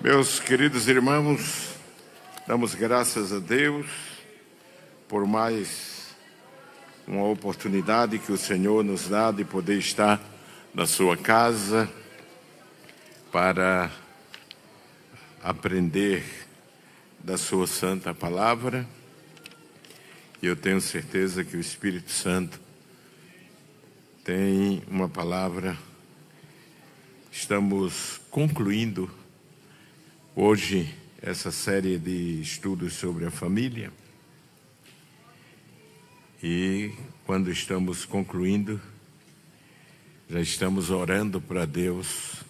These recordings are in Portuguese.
Meus queridos irmãos, damos graças a Deus por mais uma oportunidade que o Senhor nos dá de poder estar na sua casa para aprender da sua santa palavra. E eu tenho certeza que o Espírito Santo tem uma palavra. Estamos concluindo hoje essa série de estudos sobre a família. E quando estamos concluindo, já estamos orando para Deus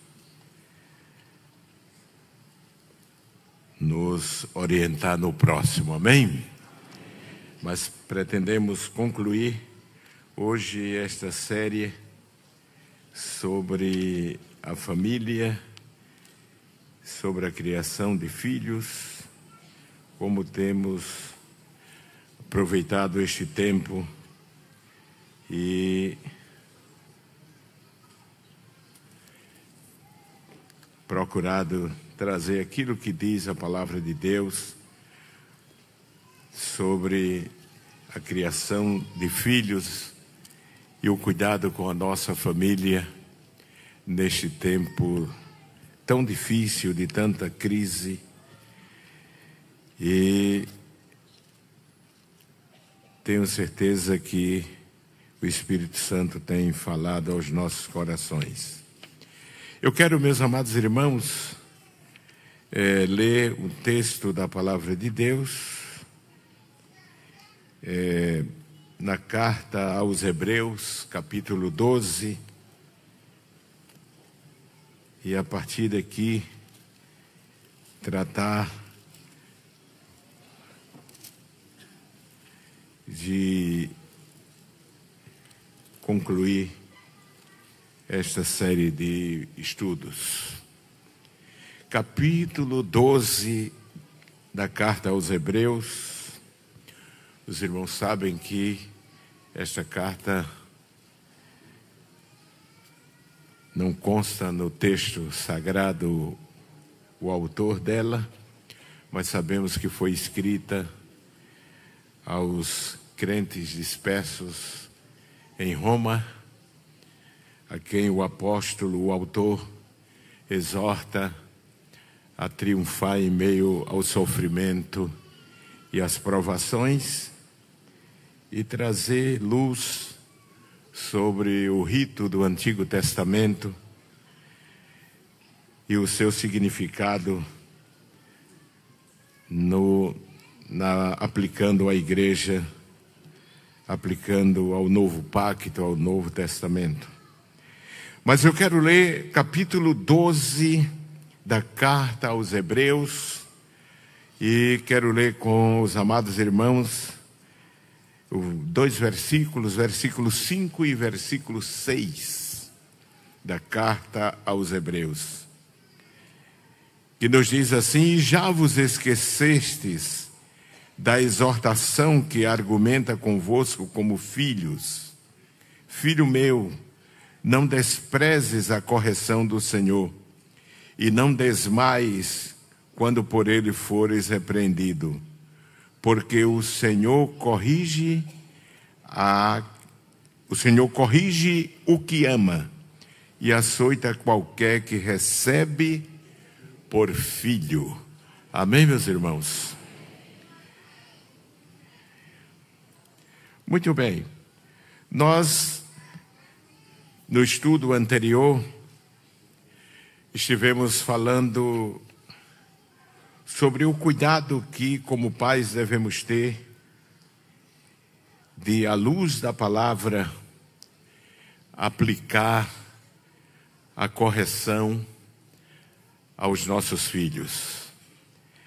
nos orientar no próximo, amém? Mas pretendemos concluir hoje esta série sobre a família, sobre a criação de filhos, como temos aproveitado este tempo e procurado trazer aquilo que diz a palavra de Deus sobre a criação de filhos e o cuidado com a nossa família neste tempo tão difícil, de tanta crise. E tenho certeza que o Espírito Santo tem falado aos nossos corações. Eu quero, meus amados irmãos, ler um texto da palavra de Deus, na carta aos Hebreus, capítulo 12, e a partir daqui tratar de concluir esta série de estudos. Capítulo 12 da carta aos Hebreus. Os irmãos sabem que esta carta não consta no texto sagrado o autor dela, mas sabemos que foi escrita aos crentes dispersos em Roma, a quem o apóstolo, o autor, exorta a triunfar em meio ao sofrimento e às provações e trazer luz sobre o rito do Antigo Testamento e o seu significado aplicando à igreja, aplicando ao novo pacto, ao Novo Testamento. Mas eu quero ler capítulo 12 da carta aos Hebreus e quero ler com os amados irmãos dois versículos, versículo 5 e versículo 6 da carta aos Hebreus, que nos diz assim: já vos esquecestes da exortação que argumenta convosco como filhos. Filho meu, não desprezes a correção do Senhor, e não desmaies quando por ele fores repreendido, porque o Senhor corrige o que ama e açoita qualquer que recebe por filho. Amém, meus irmãos? Muito bem. Nós, no estudo anterior, estivemos falando sobre o cuidado que, como pais, devemos ter de, à luz da palavra, aplicar a correção aos nossos filhos.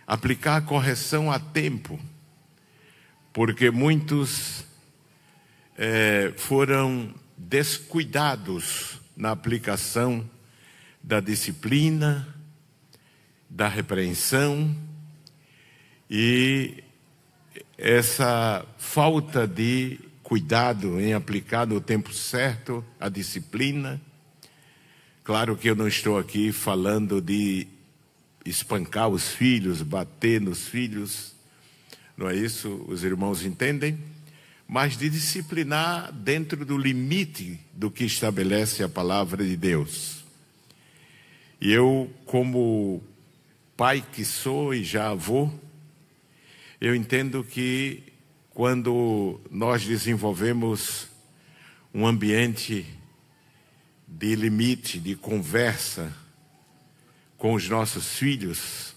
Aplicar a correção a tempo, porque muitos foram descuidados na aplicação da disciplina, da repreensão, e essa falta de cuidado em aplicar no tempo certo a disciplina. Claro que eu não estou aqui falando de espancar os filhos, bater nos filhos, não é isso? Os irmãos entendem? Mas de disciplinar dentro do limite do que estabelece a palavra de Deus. E eu, como pai que sou e já avô, eu entendo que quando nós desenvolvemos um ambiente de limite, de conversa com os nossos filhos,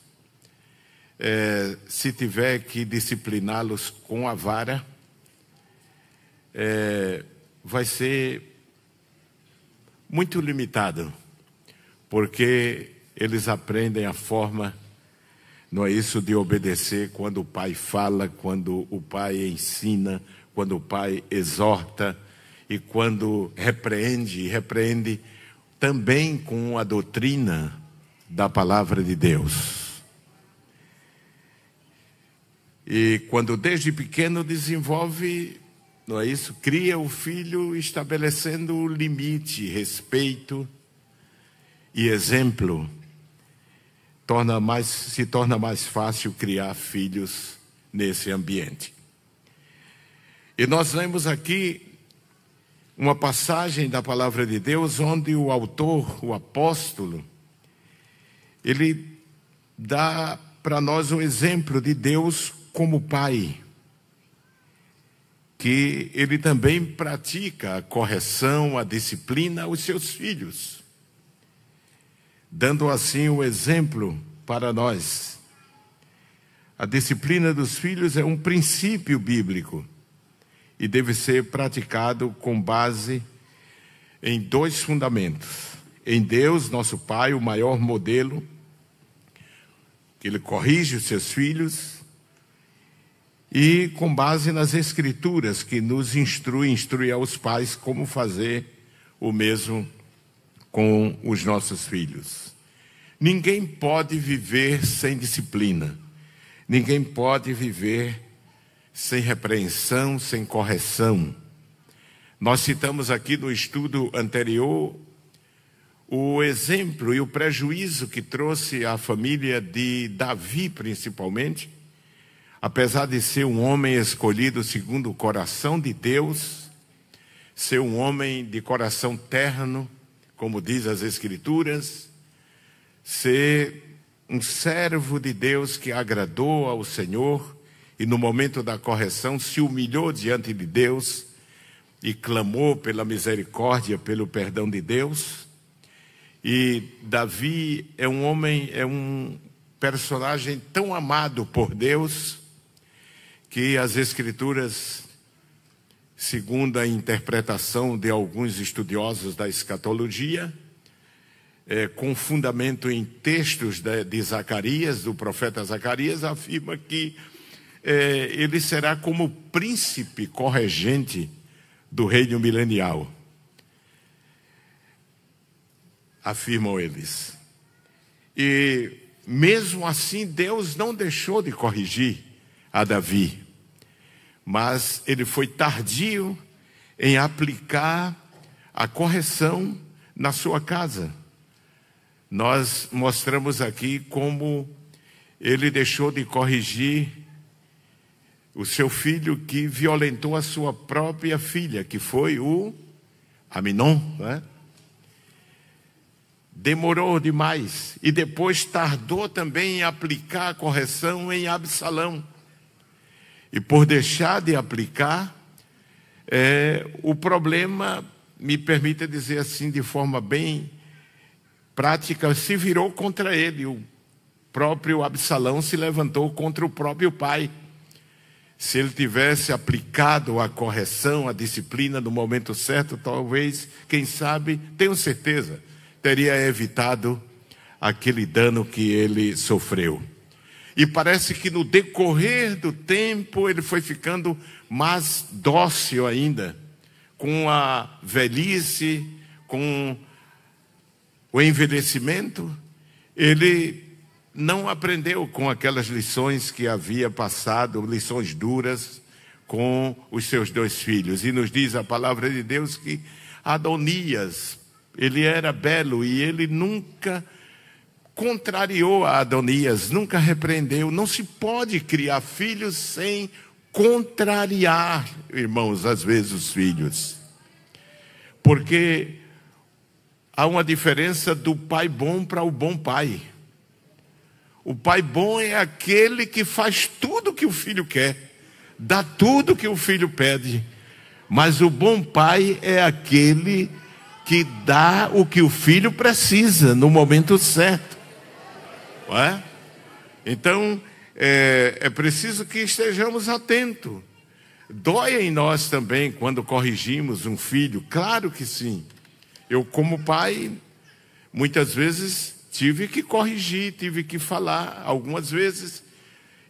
se tiver que discipliná-los com a vara, vai ser muito limitado, porque eles aprendem a forma, não é isso, de obedecer quando o pai fala, quando o pai ensina, quando o pai exorta e quando repreende também com a doutrina da palavra de Deus. E quando desde pequeno desenvolve, não é isso, cria o filho estabelecendo o limite, respeito e exemplo, se torna mais fácil criar filhos nesse ambiente. E nós lemos aqui uma passagem da palavra de Deus onde o autor, o apóstolo, ele dá para nós o exemplo de Deus como pai, que ele também pratica a correção, a disciplina aos seus filhos, dando assim o exemplo para nós. A disciplina dos filhos é um princípio bíblico e deve ser praticado com base em dois fundamentos. Em Deus, nosso Pai, o maior modelo, que Ele corrige os seus filhos, e com base nas Escrituras, que nos instrui aos pais como fazer o mesmo com os nossos filhos. Ninguém pode viver sem disciplina. Ninguém pode viver sem repreensão, sem correção. Nós citamos aqui no estudo anterior o exemplo e o prejuízo que trouxe à família de Davi, principalmente, apesar de ser um homem escolhido segundo o coração de Deus, ser um homem de coração terno, como diz as Escrituras, ser um servo de Deus que agradou ao Senhor e no momento da correção se humilhou diante de Deus e clamou pela misericórdia, pelo perdão de Deus. E Davi é um homem, é um personagem tão amado por Deus que as Escrituras, segundo a interpretação de alguns estudiosos da escatologia, com fundamento em textos de Zacarias, do profeta Zacarias, afirma que ele será como príncipe corregente do reino milenial. Afirmam eles. E mesmo assim Deus não deixou de corrigir a Davi, mas ele foi tardio em aplicar a correção na sua casa. Nós mostramos aqui como ele deixou de corrigir o seu filho que violentou a sua própria filha, que foi o Aminon, né? Demorou demais e depois tardou também em aplicar a correção em Absalão. E por deixar de aplicar, o problema, me permita dizer assim de forma bem prática, se virou contra ele. O próprio Absalão se levantou contra o próprio pai. Se ele tivesse aplicado a correção, a disciplina no momento certo, talvez, quem sabe, tenho certeza, teria evitado aquele dano que ele sofreu. E parece que no decorrer do tempo ele foi ficando mais dócil ainda, com a velhice, com o envelhecimento, ele não aprendeu com aquelas lições que havia passado, lições duras, com os seus dois filhos. E nos diz a palavra de Deus que Adonias, ele era belo e ele nunca contrariou a Adonias, nunca repreendeu. Não se pode criar filhos sem contrariar, irmãos, às vezes os filhos. Porque há uma diferença do pai bom para o bom pai. O pai bom é aquele que faz tudo que o filho quer, dá tudo que o filho pede. Mas o bom pai é aquele que dá o que o filho precisa no momento certo. Não é? Então, é preciso que estejamos atentos. Dói em nós também quando corrigimos um filho, claro que sim. Eu, como pai, muitas vezes tive que corrigir, tive que falar, algumas vezes,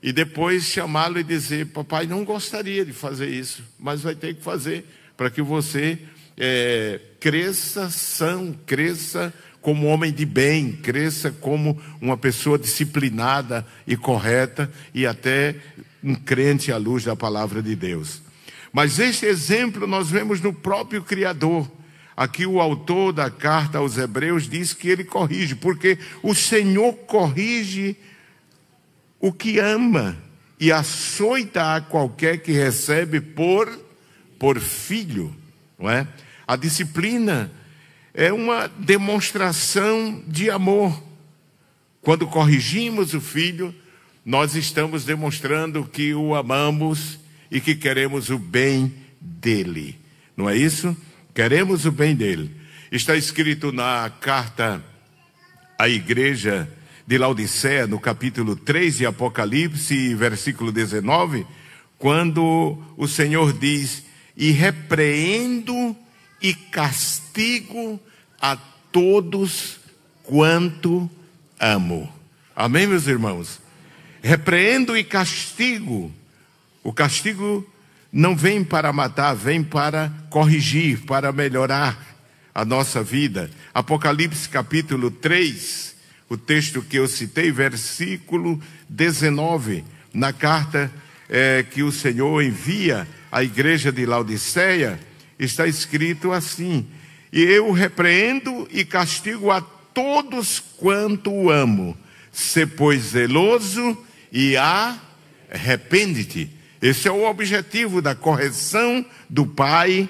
e depois chamá-lo e dizer: papai não gostaria de fazer isso, mas vai ter que fazer para que você cresça são, cresça como homem de bem, cresça como uma pessoa disciplinada e correta e até um crente à luz da palavra de Deus. Mas este exemplo nós vemos no próprio Criador. Aqui o autor da carta aos Hebreus diz que ele corrige, porque o Senhor corrige o que ama e açoita a qualquer que recebe por filho, não é? A disciplina é uma demonstração de amor. Quando corrigimos o filho, nós estamos demonstrando que o amamos e que queremos o bem dele. Não é isso? Queremos o bem dele. Está escrito na carta à igreja de Laodiceia, no capítulo 3 de Apocalipse, versículo 19, quando o Senhor diz: e repreendo e castigo a todos quanto amo. Amém, meus irmãos? Repreendo e castigo. O castigo não vem para matar, vem para corrigir, para melhorar a nossa vida. Apocalipse capítulo 3, o texto que eu citei, versículo 19, na carta que o Senhor envia à igreja de Laodiceia, está escrito assim: e eu repreendo e castigo a todos quanto amo. Sê, pois, zeloso e arrepende-te. Esse é o objetivo da correção do pai,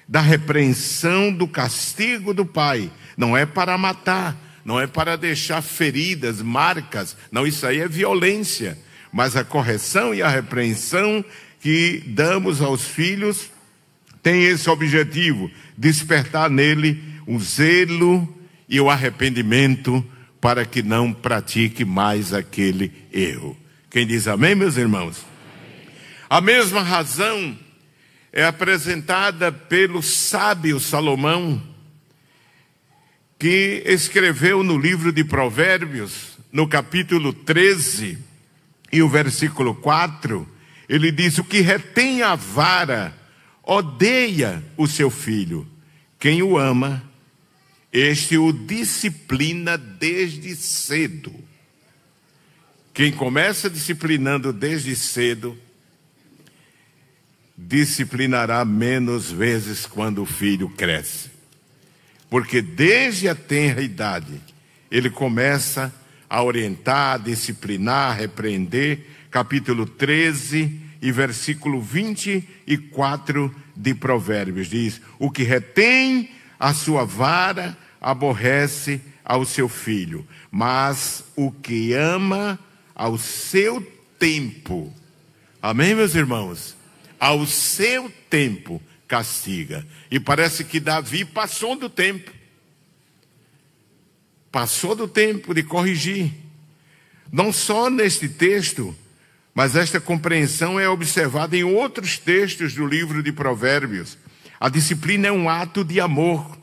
da repreensão, do castigo do pai. Não é para matar, não é para deixar feridas, marcas. Não, isso aí é violência. Mas a correção e a repreensão que damos aos filhos tem esse objetivo: despertar nele o zelo e o arrependimento para que não pratique mais aquele erro. Quem diz amém, meus irmãos? A mesma razão é apresentada pelo sábio Salomão, que escreveu no livro de Provérbios, no capítulo 13, e o versículo 4, ele diz: o que retém a vara odeia o seu filho. Quem o ama, este o disciplina desde cedo. Quem começa disciplinando desde cedo, disciplinará menos vezes quando o filho cresce. Porque desde a tenra idade, ele começa a orientar, a disciplinar, a repreender. Capítulo 13 e versículo 24 de Provérbios diz: o que retém a sua vara aborrece ao seu filho, mas o que ama ao seu tempo, amém, meus irmãos? Ao seu tempo castiga. E parece que Davi passou do tempo. Passou do tempo de corrigir. Não só neste texto, mas esta compreensão é observada em outros textos do livro de Provérbios. A disciplina é um ato de amor.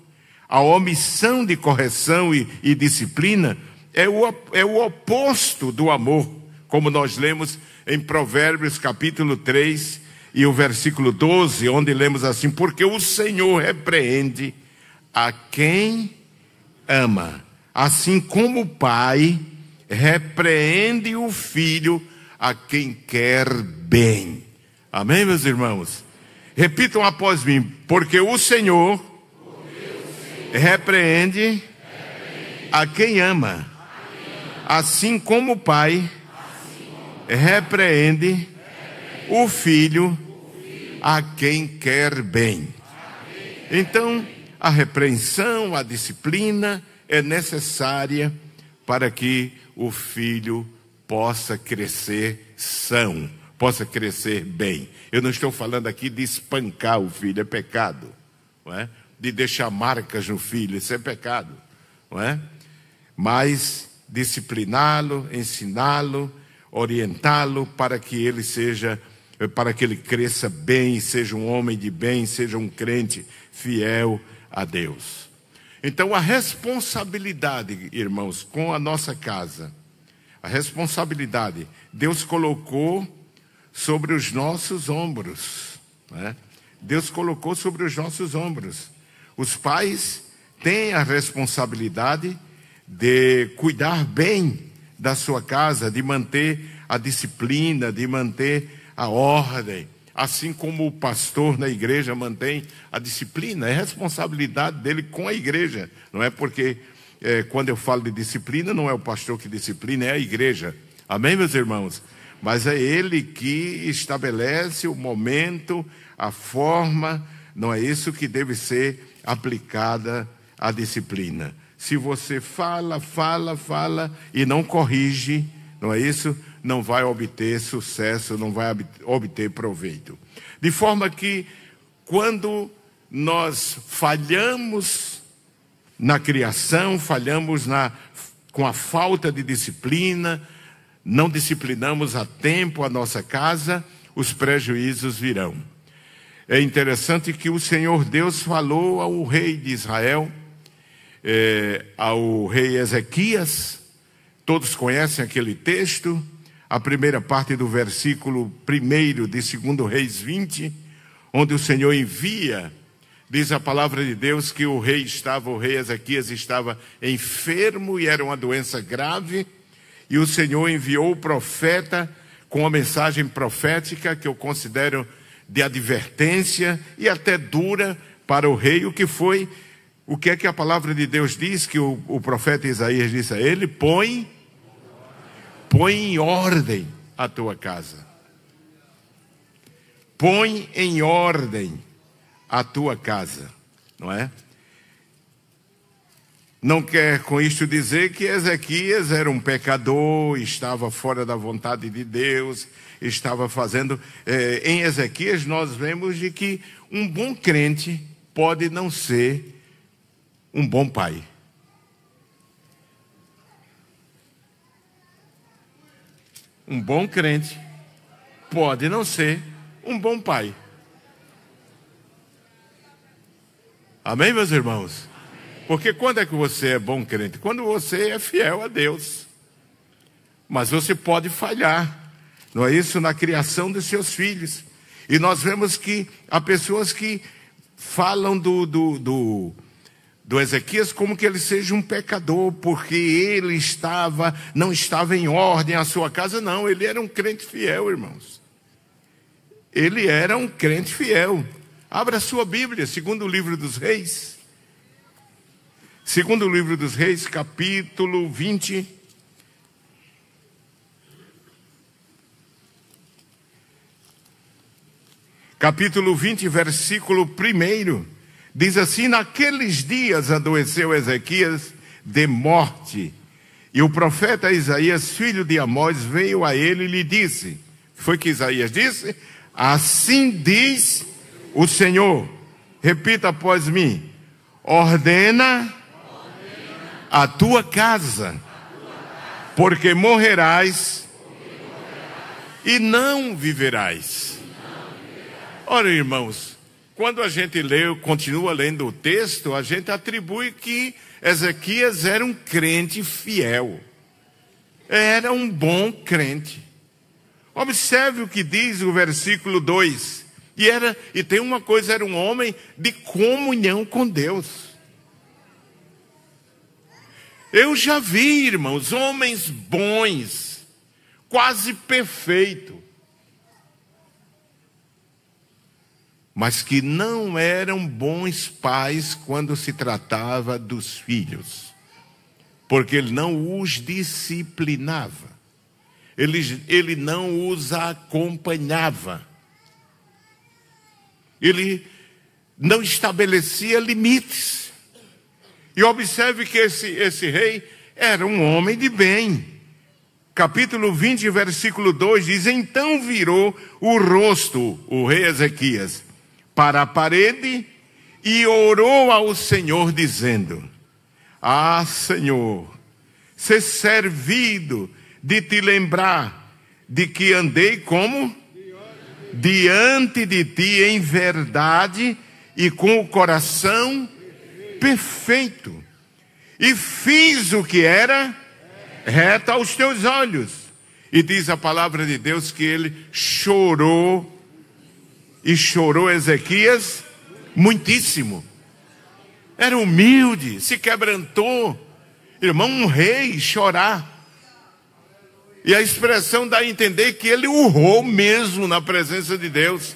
A omissão de correção e disciplina é o oposto do amor, como nós lemos em Provérbios capítulo 3 e o versículo 12, onde lemos assim: porque o Senhor repreende a quem ama, assim como o pai repreende o filho a quem quer bem. Amém, meus irmãos? Repitam após mim: porque o Senhor repreende a quem ama, Assim como o pai repreende o filho a quem quer bem. Então, a repreensão, a disciplina é necessária para que o filho possa crescer são, possa crescer bem. Eu não estou falando aqui de espancar o filho, é pecado, não é? De deixar marcas no filho, isso é pecado, não é? Mas discipliná-lo, ensiná-lo, orientá-lo para que ele cresça bem, seja um homem de bem, seja um crente fiel a Deus. Então a responsabilidade, irmãos, com a nossa casa, a responsabilidade Deus colocou sobre os nossos ombros, né? Deus colocou sobre os nossos ombros. Os pais têm a responsabilidade de cuidar bem da sua casa, de manter a disciplina, de manter a ordem, assim como o pastor na igreja mantém a disciplina. É responsabilidade dele com a igreja, não é porque quando eu falo de disciplina, não é o pastor que disciplina, é a igreja. Amém, meus irmãos? Mas é ele que estabelece o momento, a forma, não é isso que deve ser aplicada a disciplina. Se você fala e não corrige, não é isso? Não vai obter sucesso, não vai obter proveito. De forma que, quando nós falhamos na criação, falhamos com a falta de disciplina, não disciplinamos a tempo a nossa casa, os prejuízos virão. É interessante que o Senhor Deus falou ao rei de Israel, ao rei Ezequias. Todos conhecem aquele texto, a primeira parte do versículo 1 de 2 Reis 20, onde o Senhor envia, diz a palavra de Deus que o rei Ezequias estava enfermo e era uma doença grave, e o Senhor enviou o profeta com uma mensagem profética que eu considero de advertência e até dura para o rei. O que é que a palavra de Deus diz, que o profeta Isaías disse a ele? Põe em ordem a tua casa. Põe em ordem a tua casa, não é? Não quer com isto dizer que Ezequias era um pecador, estava fora da vontade de Deus, estava fazendo... em Ezequias nós vemos de que um bom crente pode não ser um bom pai. Um bom crente pode não ser um bom pai. Amém, meus irmãos? Porque quando é que você é bom crente? Quando você é fiel a Deus. Mas você pode falhar, não é isso? Na criação dos seus filhos. E nós vemos que há pessoas que falam do Ezequias como que ele seja um pecador, porque ele não estava em ordem a sua casa. Não, ele era um crente fiel, irmãos. Ele era um crente fiel. Abra a sua Bíblia, segundo o livro dos Reis. Segundo o livro dos Reis, capítulo 20. Capítulo 20, versículo 1. Diz assim: naqueles dias adoeceu Ezequias de morte, e o profeta Isaías, filho de Amós, veio a ele e lhe disse... Foi que Isaías disse? Assim diz o Senhor. Repita após mim. Ordena a tua casa, porque morrerás e não viverás. Ora, irmãos, quando a gente continua lendo o texto, a gente atribui que Ezequias era um crente fiel. Era um bom crente. Observe o que diz o versículo 2. E tem uma coisa, era um homem de comunhão com Deus. Eu já vi, irmãos, homens bons, quase perfeitos, mas que não eram bons pais quando se tratava dos filhos. porque ele não os disciplinava, ele não os acompanhava, ele não estabelecia limites. E observe que esse rei era um homem de bem. Capítulo 20, versículo 2 diz: então virou o rosto, o rei Ezequias, para a parede e orou ao Senhor, dizendo: ah, Senhor, ser servido de te lembrar de que andei como? Diante de ti em verdade e com o coração perfeito, e fiz o que era reto aos teus olhos. E diz a palavra de Deus que ele chorou, e chorou Ezequias muitíssimo. Era humilde, se quebrantou. Irmão, um rei chorar. E a expressão dá a entender que ele urrou mesmo na presença de Deus.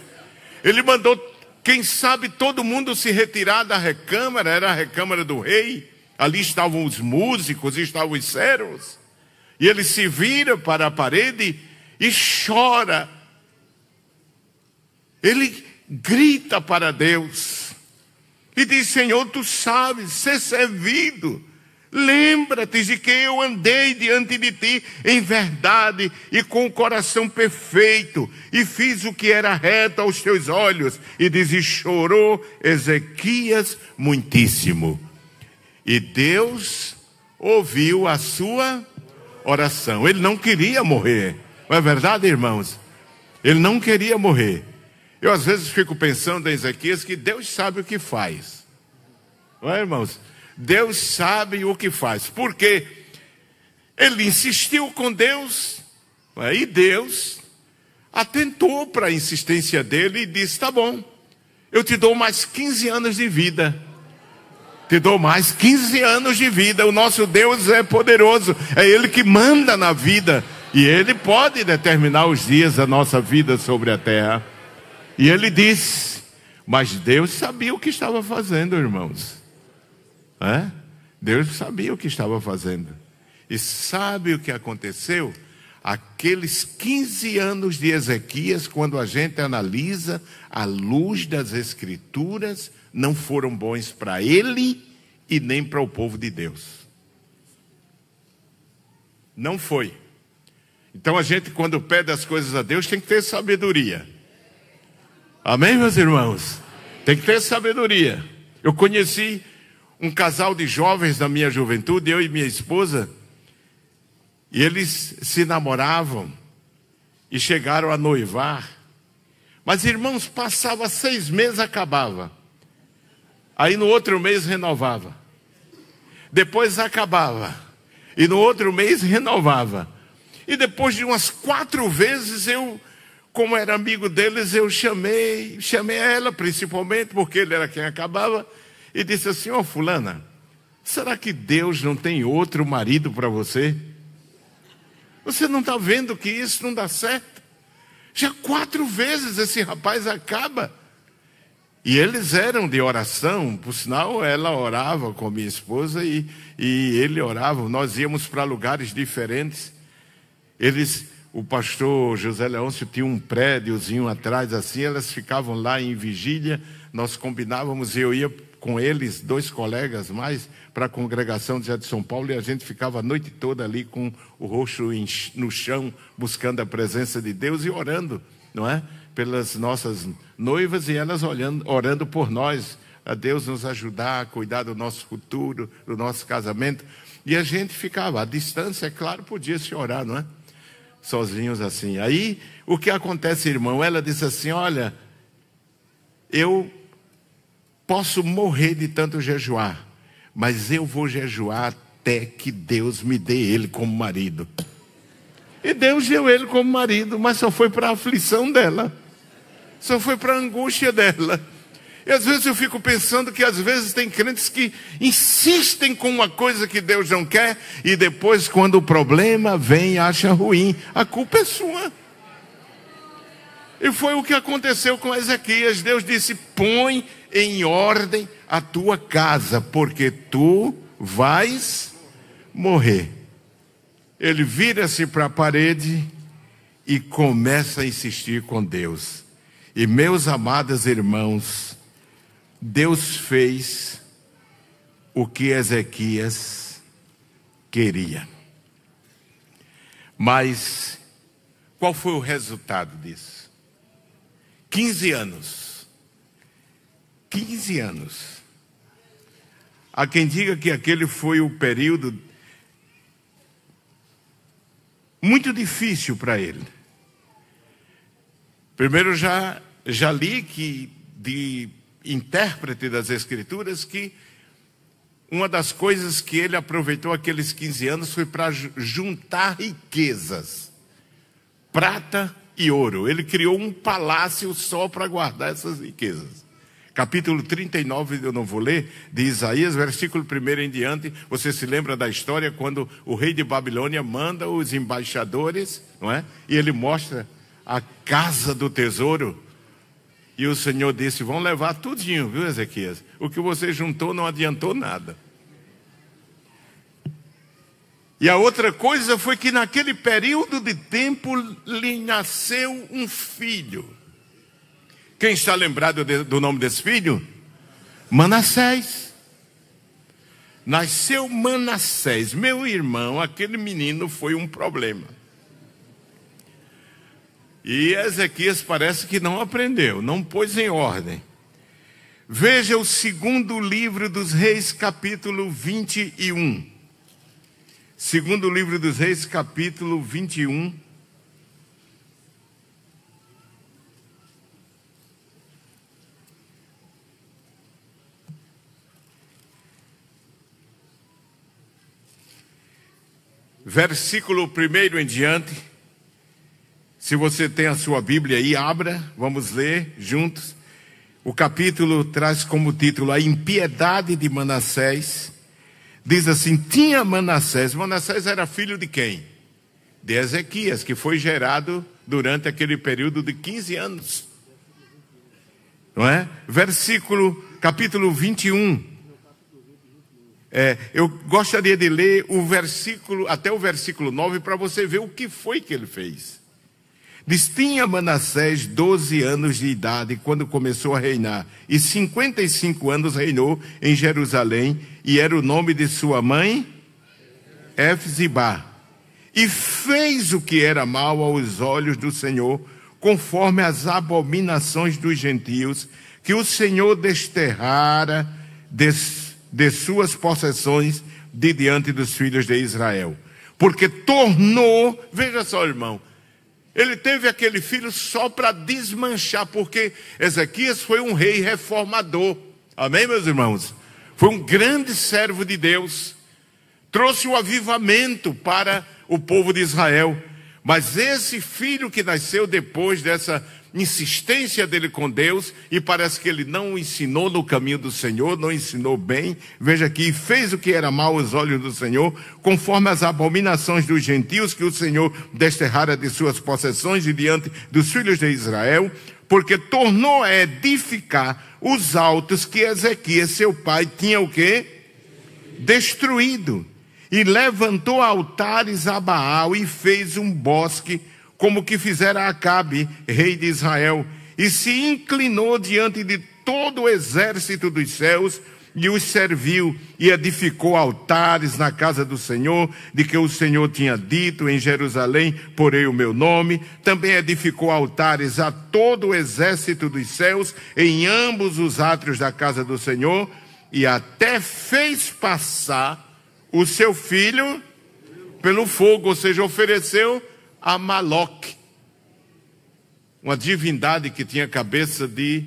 Ele mandou, quem sabe, todo mundo se retirar da recâmara, era a recâmara do rei. Ali estavam os músicos, estavam os servos. E ele se vira para a parede e chora. Ele grita para Deus e diz: Senhor, tu sabes, ser servido. Lembra-te de que eu andei diante de ti em verdade e com o coração perfeito, e fiz o que era reto aos teus olhos. E diz: e chorou Ezequias muitíssimo. E Deus ouviu a sua oração. Ele não queria morrer. Não é verdade, irmãos? Ele não queria morrer. Eu às vezes fico pensando em Ezequias que Deus sabe o que faz. Não é, irmãos? Deus sabe o que faz. Porque ele insistiu com Deus, e Deus atentou para a insistência dele e disse: tá bom, eu te dou mais 15 anos de vida. Te dou mais 15 anos de vida. O nosso Deus é poderoso. É Ele que manda na vida. E Ele pode determinar os dias da nossa vida sobre a terra. E ele disse, mas Deus sabia o que estava fazendo, irmãos. Deus sabia o que estava fazendo. E sabe o que aconteceu? Aqueles 15 anos de Ezequias, quando a gente analisa à luz das Escrituras, não foram bons para ele e nem para o povo de Deus. Não foi. Então a gente, quando pede as coisas a Deus, tem que ter sabedoria. Amém, meus irmãos? Tem que ter sabedoria. Eu conheci um casal de jovens da minha juventude, eu e minha esposa, e eles se namoravam e chegaram a noivar. Mas, irmãos, passava 6 meses, acabava. Aí no outro mês renovava. Depois acabava. E no outro mês renovava. E depois de umas 4 vezes eu, como era amigo deles, eu chamei ela principalmente, porque ele era quem acabava, e disse assim: ó, fulana, será que Deus não tem outro marido para você? Você não está vendo que isso não dá certo? Já 4 vezes esse rapaz acaba. E eles eram de oração, por sinal ela orava com minha esposa e ele orava. Nós íamos para lugares diferentes. O pastor José Leôncio tinha um prédiozinho atrás assim, elas ficavam lá em vigília, nós combinávamos, eu ia com eles, 2 colegas mais, para a congregação de São Paulo, e a gente ficava a noite toda ali com o rosto no chão, buscando a presença de Deus e orando, não é? Pelas nossas noivas, e elas orando por nós, a Deus nos ajudar a cuidar do nosso futuro, do nosso casamento. E a gente ficava, à distância, é claro, podia se orar, não é? Sozinhos assim. Aí, o que acontece, irmão? Ela disse assim: olha, eu posso morrer de tanto jejuar, mas eu vou jejuar até que Deus me dê ele como marido. E Deus deu ele como marido, mas só foi para a aflição dela. Só foi para a angústia dela. E às vezes eu fico pensando que às vezes tem crentes que insistem com uma coisa que Deus não quer, e depois quando o problema vem, acha ruim. A culpa é sua. E foi o que aconteceu com Ezequias. Deus disse: põe em ordem a tua casa, porque tu vais morrer. Ele vira-se para a parede e começa a insistir com Deus. E meus amados irmãos, Deus fez o que Ezequias queria. Mas qual foi o resultado disso? 15 anos. 15 anos. Há quem diga que aquele foi o período muito difícil para ele. Primeiro já li que de intérprete das Escrituras que uma das coisas que ele aproveitou aqueles 15 anos foi para juntar riquezas, prata e ouro. Ele criou um palácio só para guardar essas riquezas. Capítulo 39, eu não vou ler, de Isaías, versículo 1 em diante. Você se lembra da história quando o rei de Babilônia manda os embaixadores, não é? E ele mostra a casa do tesouro. E o Senhor disse, vão levar tudinho, viu, Ezequias? O que você juntou não adiantou nada. E a outra coisa foi que naquele período de tempo lhe nasceu um filho. Quem está lembrado do nome desse filho? Manassés. Nasceu Manassés. Meu irmão, aquele menino foi um problema. E Ezequias parece que não aprendeu, não pôs em ordem. Veja o segundo livro dos Reis, capítulo 21. Segundo livro dos Reis, capítulo 21. Versículo 1 em diante. Se você tem a sua Bíblia aí, abra, vamos ler juntos. O capítulo traz como título a impiedade de Manassés. Diz assim, tinha Manassés era filho de quem? De Ezequias, que foi gerado durante aquele período de 15 anos. Não é? Capítulo 21. Eu gostaria de ler o versículo, até o versículo 9, para você ver o que foi que ele fez. Diz, tinha Manassés 12 anos de idade quando começou a reinar, e 55 anos reinou em Jerusalém, e era o nome de sua mãe, Efzibá. E fez o que era mal aos olhos do Senhor, conforme as abominações dos gentios, que o Senhor desterrara de suas possessões de diante dos filhos de Israel. Porque tornou, veja só, irmão, ele teve aquele filho só para desmanchar, porque Ezequias foi um rei reformador. Amém, meus irmãos? Foi um grande servo de Deus. Trouxe o avivamento para o povo de Israel. Mas esse filho que nasceu depois dessa insistência dele com Deus, e parece que ele não o ensinou no caminho do Senhor, não ensinou bem, veja aqui, fez o que era mal aos olhos do Senhor, conforme as abominações dos gentios que o Senhor desterrara de suas possessões e diante dos filhos de Israel, porque tornou a edificar os altos que Ezequias, seu pai, tinha o quê? Destruído. E levantou altares a Baal e fez um bosque, como que fizera Acabe, rei de Israel, e se inclinou diante de todo o exército dos céus, e os serviu, e edificou altares na casa do Senhor, de que o Senhor tinha dito, em Jerusalém porei o meu nome. Também edificou altares a todo o exército dos céus, em ambos os átrios da casa do Senhor, e até fez passar o seu filho pelo fogo, ou seja, ofereceu a Maloque, uma divindade que tinha cabeça de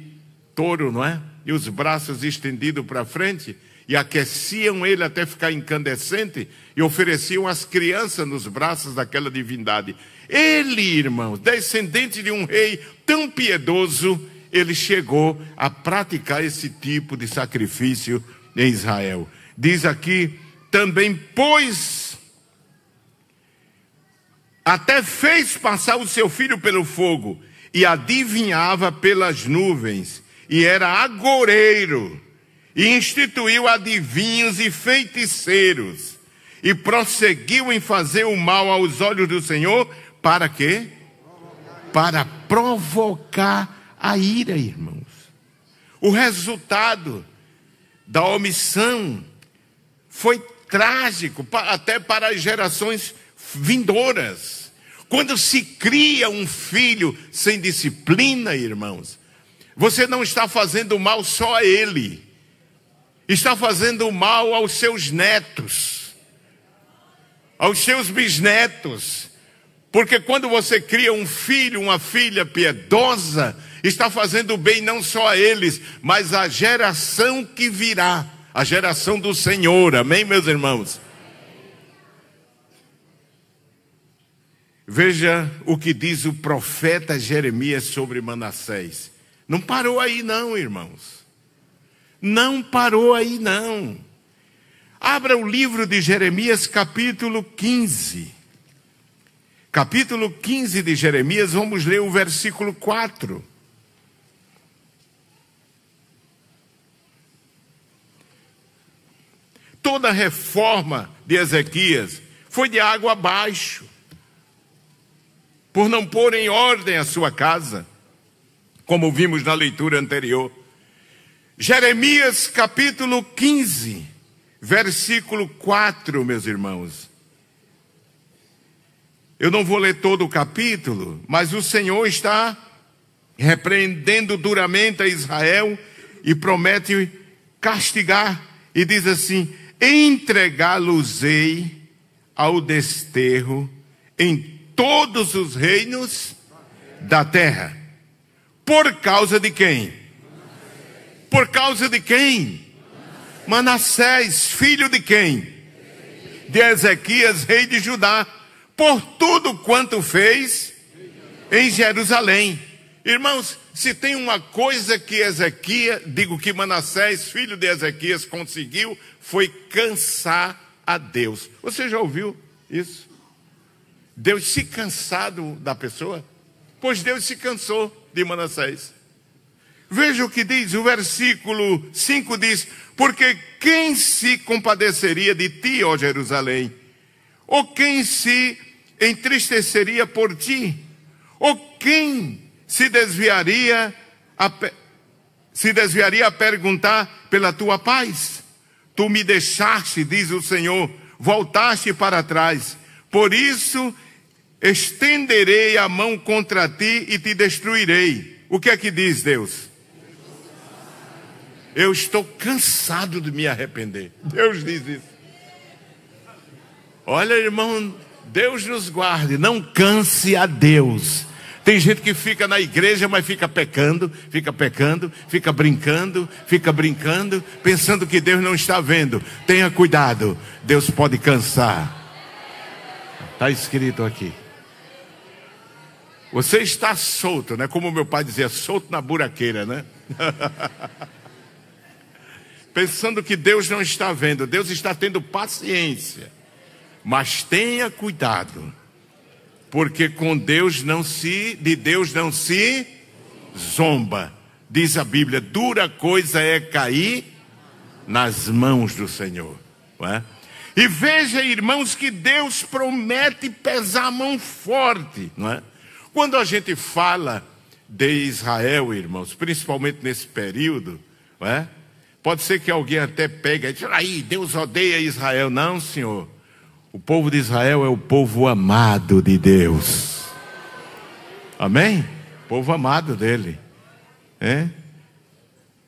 touro, não é? E os braços estendidos para frente, e aqueciam ele até ficar incandescente, e ofereciam as crianças nos braços daquela divindade. Ele, irmãos, descendente de um rei tão piedoso, ele chegou a praticar esse tipo de sacrifício em Israel. Diz aqui, também até fez passar o seu filho pelo fogo, e adivinhava pelas nuvens, e era agoureiro, e instituiu adivinhos e feiticeiros, e prosseguiu em fazer o mal aos olhos do Senhor, para quê? Para provocar a ira, irmãos. O resultado da omissão foi trágico, até para as gerações vindouras. Quando se cria um filho sem disciplina, irmãos, você não está fazendo mal só a ele, está fazendo mal aos seus netos, aos seus bisnetos. Porque quando você cria um filho, uma filha piedosa, está fazendo bem não só a eles, mas a geração que virá, a geração do Senhor. Amém, meus irmãos? Veja o que diz o profeta Jeremias sobre Manassés. Não parou aí não, irmãos. Não parou aí não. Abra o livro de Jeremias, capítulo 15. Capítulo 15 de Jeremias, vamos ler o versículo 4. Toda a reforma de Ezequias foi de água abaixo, por não pôr em ordem a sua casa, como vimos na leitura anterior. Jeremias capítulo 15, versículo 4, meus irmãos. Eu não vou ler todo o capítulo, mas o Senhor está repreendendo duramente a Israel e promete castigar, e diz assim: entregá-los-ei ao desterro em todos os reinos da terra. Por causa de quem? Por causa de quem? Manassés, filho de quem? De Ezequias, rei de Judá. Por tudo quanto fez em Jerusalém. Irmãos, se tem uma coisa que que Manassés, filho de Ezequias, conseguiu, foi cansar a Deus. Você já ouviu isso? Deus se cansado da pessoa? Pois Deus se cansou de Manassés. Veja o que diz, o versículo 5 diz: porque quem se compadeceria de ti, ó Jerusalém? Ou quem se entristeceria por ti? Ou quem se desviaria a perguntar pela tua paz? Tu me deixaste, diz o Senhor, voltaste para trás. Por isso estenderei a mão contra ti e te destruirei. O que é que diz Deus? Eu estou cansado de me arrepender. Deus diz isso. Olha, irmão, Deus nos guarde, não canse a Deus. Tem gente que fica na igreja, mas fica pecando, fica brincando, pensando que Deus não está vendo. Tenha cuidado, Deus pode cansar. Está escrito aqui. Você está solto, né? Como meu pai dizia, solto na buraqueira, né? Pensando que Deus não está vendo. Deus está tendo paciência. Mas tenha cuidado, porque de Deus não se zomba. Diz a Bíblia, dura coisa é cair nas mãos do Senhor, não é? E veja, irmãos, que Deus promete pesar a mão forte, não é? Quando a gente fala de Israel, irmãos, principalmente nesse período, não é? Pode ser que alguém até pegue e diz, aí, Deus odeia Israel. Não, senhor. O povo de Israel é o povo amado de Deus. Amém? Povo amado dele.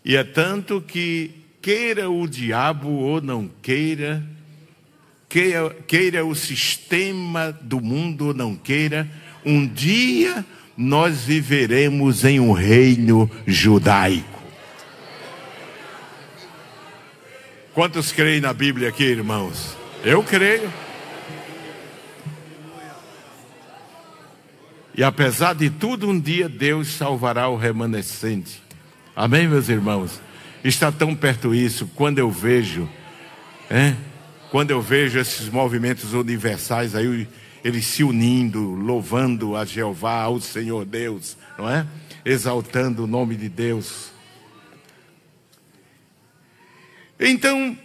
E é tanto queira o diabo ou não queira o sistema do mundo ou não queira, um dia nós viveremos em um reino judaico. Quantos creem na Bíblia aqui, irmãos? Eu creio. E apesar de tudo, um dia Deus salvará o remanescente. Amém, meus irmãos? Está tão perto isso. Quando eu vejo esses movimentos universais aí, eles se unindo, louvando a Jeová, ao Senhor Deus, não é? Exaltando o nome de Deus. Então,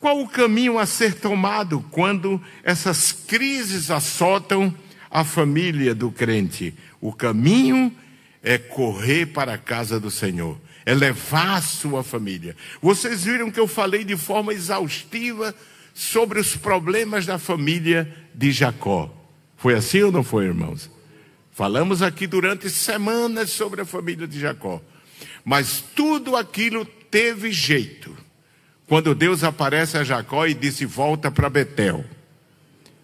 Qual o caminho a ser tomado quando essas crises assotam a família do crente? O caminho é correr para a casa do Senhor, é levar a sua família. Vocês viram que eu falei de forma exaustiva sobre os problemas da família de Jacó. Foi assim ou não foi, irmãos? Falamos aqui durante semanas sobre a família de Jacó. Mas tudo aquilo teve jeito quando Deus aparece a Jacó e disse: volta para Betel.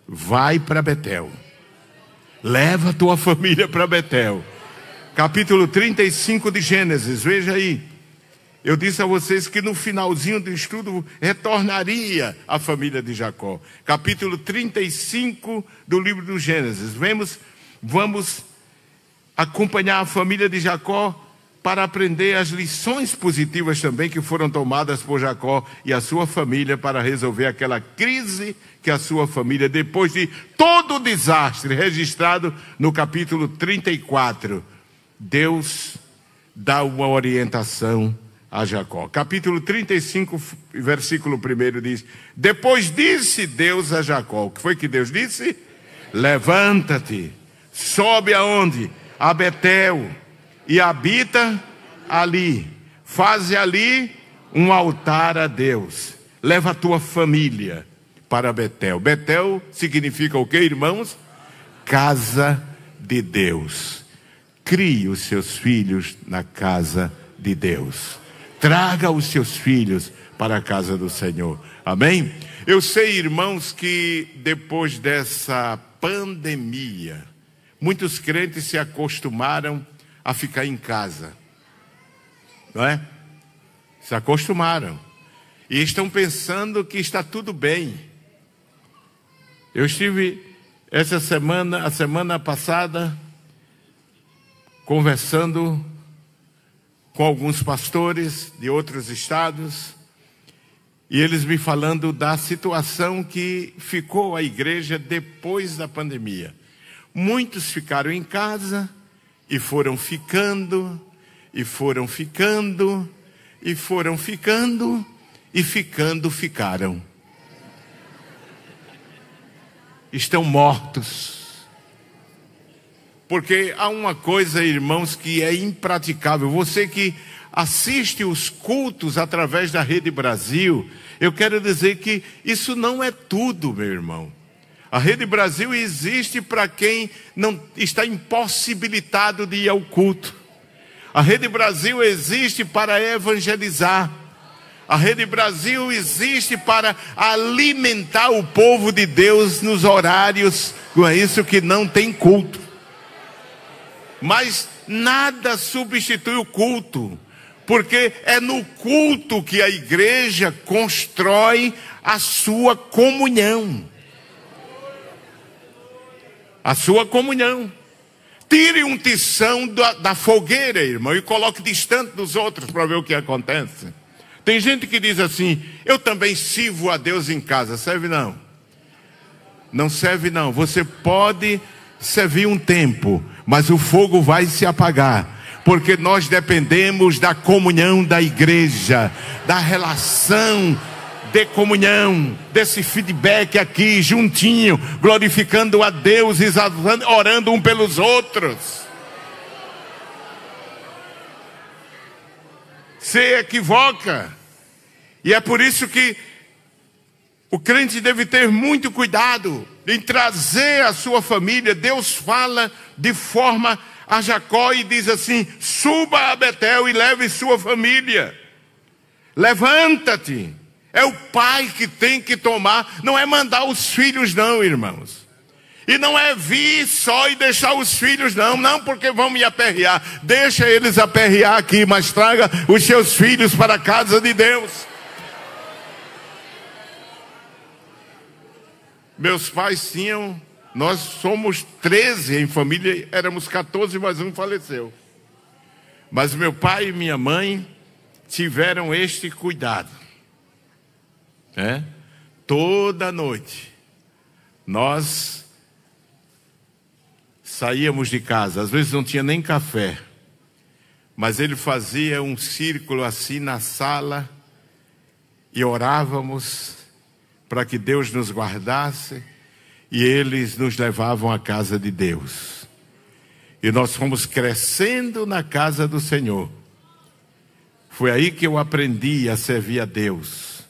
Vai para Betel. Leva a tua família para Betel. Capítulo 35 de Gênesis, veja aí. Eu disse a vocês que no finalzinho do estudo retornaria a família de Jacó. Capítulo 35 do livro do Gênesis. Vamos acompanhar a família de Jacó para aprender as lições positivas também que foram tomadas por Jacó e a sua família para resolver aquela crise que a sua família, depois de todo o desastre registrado no capítulo 34, Deus dá uma orientação a Jacó. Capítulo 35, versículo 1 diz: depois disse Deus a Jacó. O que foi que Deus disse? Levanta-te, sobe aonde? A Betel, e habita ali. Faze ali um altar a Deus. Leva a tua família para Betel. Betel significa o que, irmãos? Casa de Deus. Crie os seus filhos na casa de Deus. Traga os seus filhos para a casa do Senhor. Amém? Eu sei, irmãos, que depois dessa pandemia, muitos crentes se acostumaram a ficar em casa. Não é? Se acostumaram. E estão pensando que está tudo bem. Eu estive essa semana, a semana passada, conversando com alguns pastores de outros estados, e eles me falando da situação que ficou a igreja depois da pandemia. Muitos ficaram em casa e foram ficando, e foram ficando, e foram ficando, e ficaram. Estão mortos. Porque há uma coisa, irmãos, que é impraticável. Você que assiste os cultos através da Rede Brasil, eu quero dizer que isso não é tudo, meu irmão. A Rede Brasil existe para quem não está impossibilitado de ir ao culto. A Rede Brasil existe para evangelizar. A Rede Brasil existe para alimentar o povo de Deus nos horários, não é isso, que não tem culto. Mas nada substitui o culto, porque é no culto que a igreja constrói a sua comunhão. A sua comunhão. Tire um tição da fogueira, irmão, e coloque distante dos outros para ver o que acontece. Tem gente que diz assim: eu também sirvo a Deus em casa. Serve não? Não serve não. Você pode servir um tempo, mas o fogo vai se apagar, porque nós dependemos da comunhão da igreja, da relação de comunhão, desse feedback aqui juntinho, glorificando a Deus, orando um pelos outros. Se equivoca, e é por isso que o crente deve ter muito cuidado em trazer a sua família. Deus fala de forma a Jacó e diz assim: suba a Betel e leve sua família. Levanta-te. É o pai que tem que tomar, não é mandar os filhos não, irmãos. E não é vir só e deixar os filhos não porque vão me aperrear. Deixa eles aperrear aqui, mas traga os seus filhos para a casa de Deus. Meus pais tinham, nós somos 13 em família, éramos 14, mas um faleceu. Mas meu pai e minha mãe tiveram este cuidado. Toda noite nós saíamos de casa, às vezes não tinha nem café, mas ele fazia um círculo assim na sala e orávamos para que Deus nos guardasse, e eles nos levavam à casa de Deus. E nós fomos crescendo na casa do Senhor. Foi aí que eu aprendi a servir a Deus.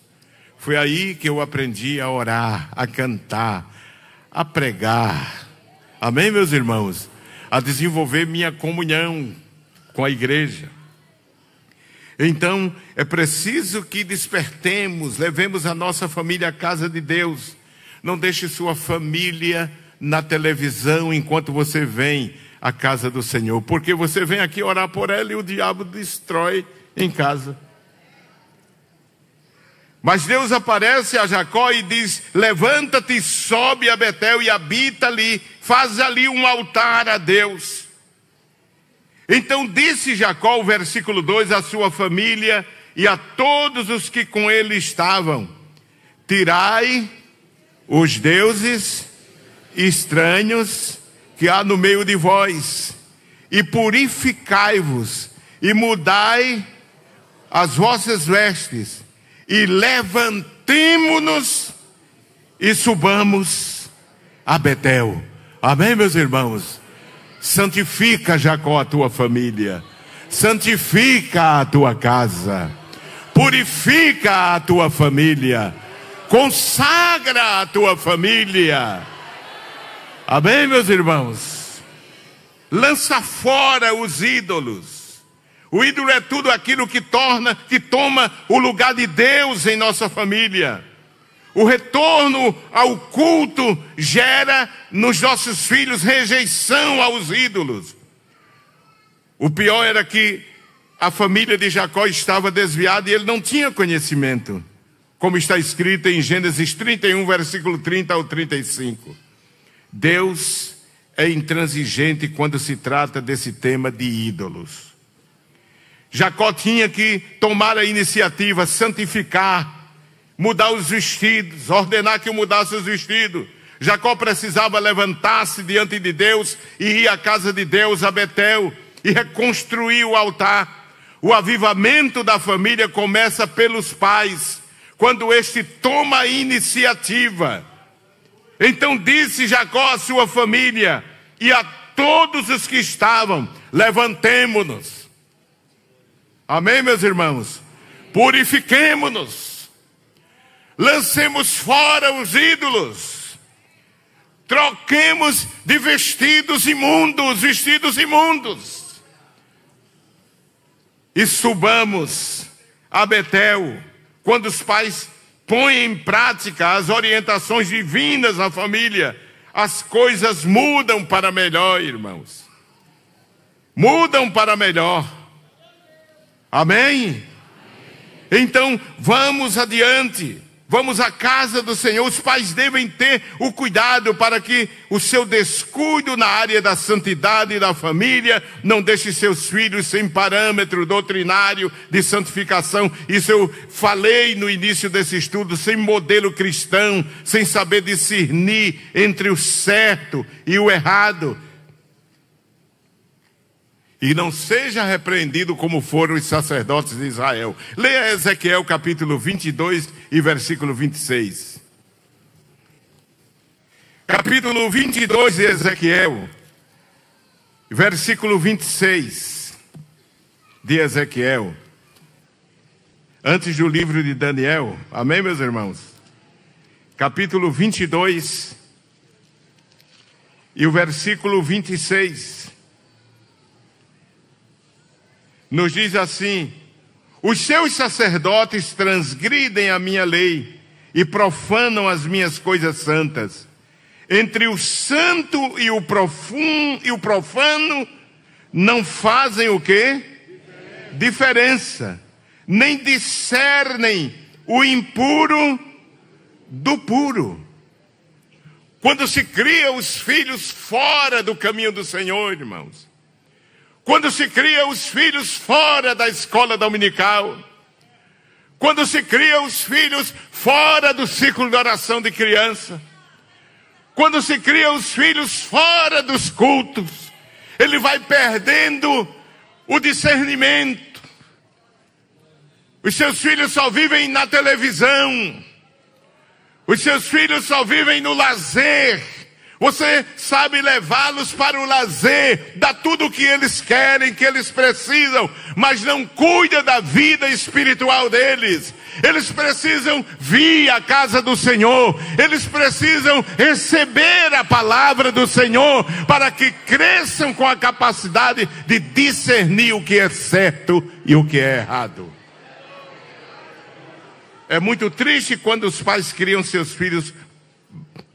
Foi aí que eu aprendi a orar, a cantar, a pregar. Amém, meus irmãos? A desenvolver minha comunhão com a igreja. Então, é preciso que despertemos, levemos a nossa família à casa de Deus. Não deixe sua família na televisão enquanto você vem à casa do Senhor. Porque você vem aqui orar por ela e o diabo destrói em casa. Mas Deus aparece a Jacó e diz: levanta-te, sobe a Betel e habita ali. Faz ali um altar a Deus. Então disse Jacó, o versículo 2, a sua família e a todos os que com ele estavam: tirai os deuses estranhos que há no meio de vós, e purificai-vos, e mudai as vossas vestes, e levantemo-nos e subamos a Betel. Amém, meus irmãos? Santifica, Jacó, a tua família, santifica a tua casa, purifica a tua família, consagra a tua família. Amém, meus irmãos? Lança fora os ídolos. O ídolo é tudo aquilo que toma o lugar de Deus em nossa família. O retorno ao culto gera nos nossos filhos rejeição aos ídolos. O pior era que a família de Jacó estava desviada e ele não tinha conhecimento, como está escrito em Gênesis 31, versículo 30 ao 35. Deus é intransigente quando se trata desse tema de ídolos. Jacó tinha que tomar a iniciativa, santificar, mudar os vestidos, ordenar que mudasse os vestidos. Jacó precisava levantar-se diante de Deus e ir à casa de Deus, a Betel, e reconstruir o altar. O avivamento da família começa pelos pais, quando este toma a iniciativa. Então disse Jacó à sua família e a todos os que estavam: levantemo-nos. Amém, meus irmãos? Purifiquemo-nos. Lancemos fora os ídolos. Troquemos de vestidos imundos. E subamos a Betel. Quando os pais põem em prática as orientações divinas na família, as coisas mudam para melhor, irmãos. Mudam para melhor. Amém? Então, vamos adiante. Vamos à casa do Senhor. Os pais devem ter o cuidado para que o seu descuido na área da santidade e da família não deixe seus filhos sem parâmetro doutrinário de santificação. Isso eu falei no início desse estudo, sem modelo cristão, sem saber discernir entre o certo e o errado. E não seja repreendido como foram os sacerdotes de Israel. Leia Ezequiel capítulo 22 e versículo 26. Capítulo 22 de Ezequiel, versículo 26 de Ezequiel. Antes do livro de Daniel. Amém, meus irmãos? Capítulo 22 e o versículo 26. Nos diz assim: os seus sacerdotes transgridem a minha lei e profanam as minhas coisas santas. Entre o santo e o profano não fazem o quê? Diferença. Nem discernem o impuro do puro. Quando se cria os filhos fora do caminho do Senhor, irmãos, quando se cria os filhos fora da escola dominical, quando se cria os filhos fora do ciclo de oração de criança, quando se cria os filhos fora dos cultos, ele vai perdendo o discernimento. Os seus filhos só vivem na televisão. Os seus filhos só vivem no lazer. Você sabe levá-los para o lazer, dá tudo o que eles querem, que eles precisam, mas não cuida da vida espiritual deles. Eles precisam vir à casa do Senhor, eles precisam receber a palavra do Senhor, para que cresçam com a capacidade de discernir o que é certo e o que é errado. É muito triste quando os pais criam seus filhos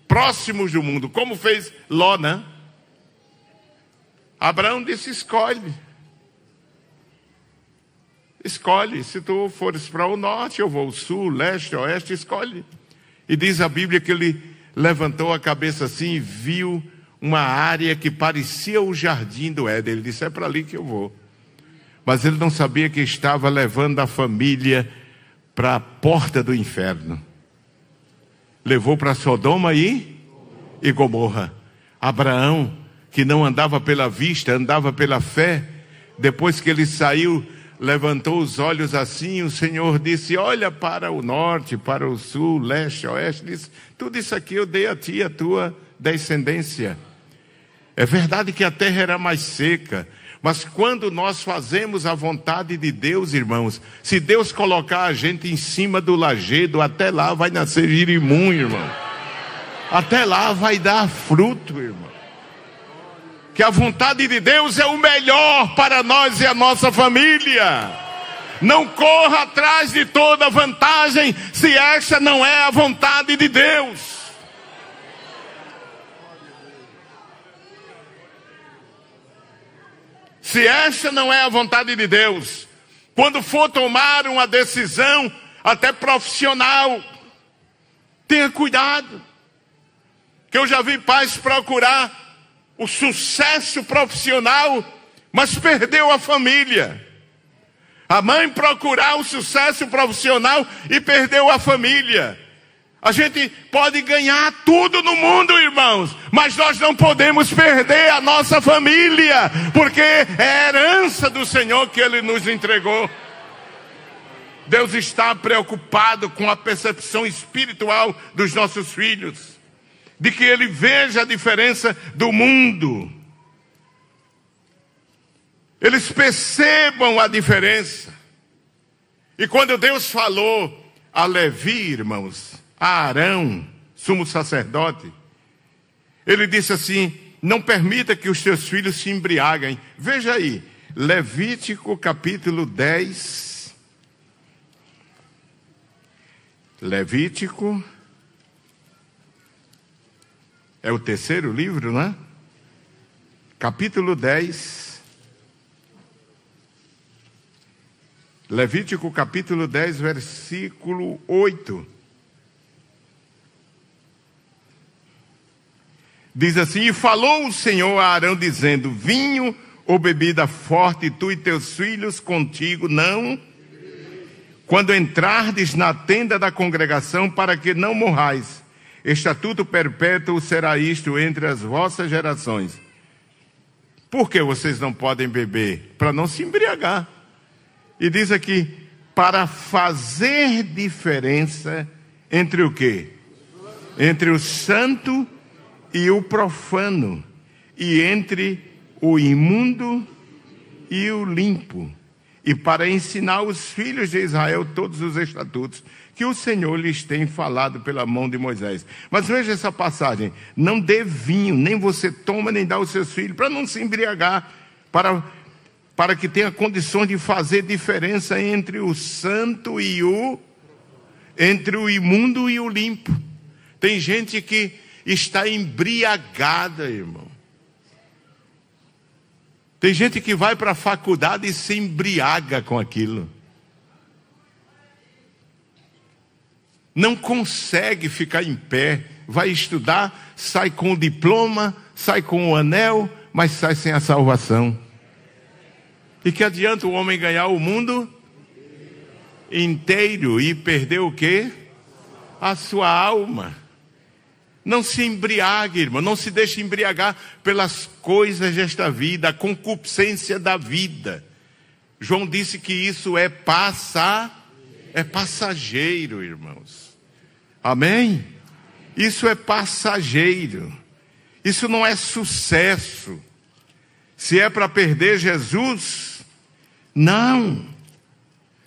próximos do mundo, como fez Ló, né? Abraão disse: escolhe. Escolhe, se tu fores para o norte, eu vou ao sul, leste, oeste, escolhe. E diz a Bíblia que ele levantou a cabeça assim e viu uma área que parecia o jardim do Éden. Ele disse: é para ali que eu vou. Mas ele não sabia que estava levando a família para a porta do inferno. Levou para Sodoma e Gomorra. Abraão, que não andava pela vista, andava pela fé, depois que ele saiu, levantou os olhos assim, o Senhor disse: olha para o norte, para o sul, leste, oeste. Disse: tudo isso aqui eu dei a ti e a tua descendência. É verdade que a terra era mais seca, mas quando nós fazemos a vontade de Deus, irmãos, se Deus colocar a gente em cima do lajedo, até lá vai nascer girimum, irmão. Até lá vai dar fruto, irmão. Que a vontade de Deus é o melhor para nós e a nossa família. Não corra atrás de toda vantagem, se esta não é a vontade de Deus. Se esta não é a vontade de Deus, quando for tomar uma decisão, até profissional, tenha cuidado. Que eu já vi pais procurar o sucesso profissional, mas perdeu a família. A mãe procurar o sucesso profissional e perdeu a família. A gente pode ganhar tudo no mundo, irmãos, mas nós não podemos perder a nossa família, porque é a herança do Senhor que Ele nos entregou. Deus está preocupado com a percepção espiritual dos nossos filhos, de que ele veja a diferença do mundo. Eles percebam a diferença. E quando Deus falou a Levi, irmãos, a Arão, sumo sacerdote, ele disse assim: não permita que os teus filhos se embriaguem. Veja aí, Levítico capítulo 10. Levítico é o terceiro livro, né? Capítulo 10. Levítico capítulo 10, versículo 8. Diz assim: e falou o Senhor a Arão dizendo: vinho ou bebida forte, tu e teus filhos contigo não, quando entrardes na tenda da congregação, para que não morrais. Estatuto perpétuo será isto entre as vossas gerações. Por que vocês não podem beber? Para não se embriagar. E diz aqui: para fazer diferença entre o quê? Entre o santo e o profano, e entre o imundo e o limpo, e para ensinar os filhos de Israel todos os estatutos que o Senhor lhes tem falado pela mão de Moisés. Mas veja essa passagem: não dê vinho, nem você toma, nem dá aos seus filhos, para não se embriagar, para que tenha condições de fazer diferença entre o santo e entre o imundo e o limpo. Tem gente que está embriagada, irmão. Tem gente que vai para a faculdade e se embriaga com aquilo. Não consegue ficar em pé. Vai estudar, sai com o diploma, sai com o anel, mas sai sem a salvação. E que adianta o homem ganhar o mundo inteiro e perder o quê? A sua alma. Não se embriague, irmão, não se deixe embriagar pelas coisas desta vida, a concupiscência da vida. João disse que isso é passageiro, irmãos. Amém? Isso é passageiro. Isso não é sucesso. Se é para perder Jesus, não.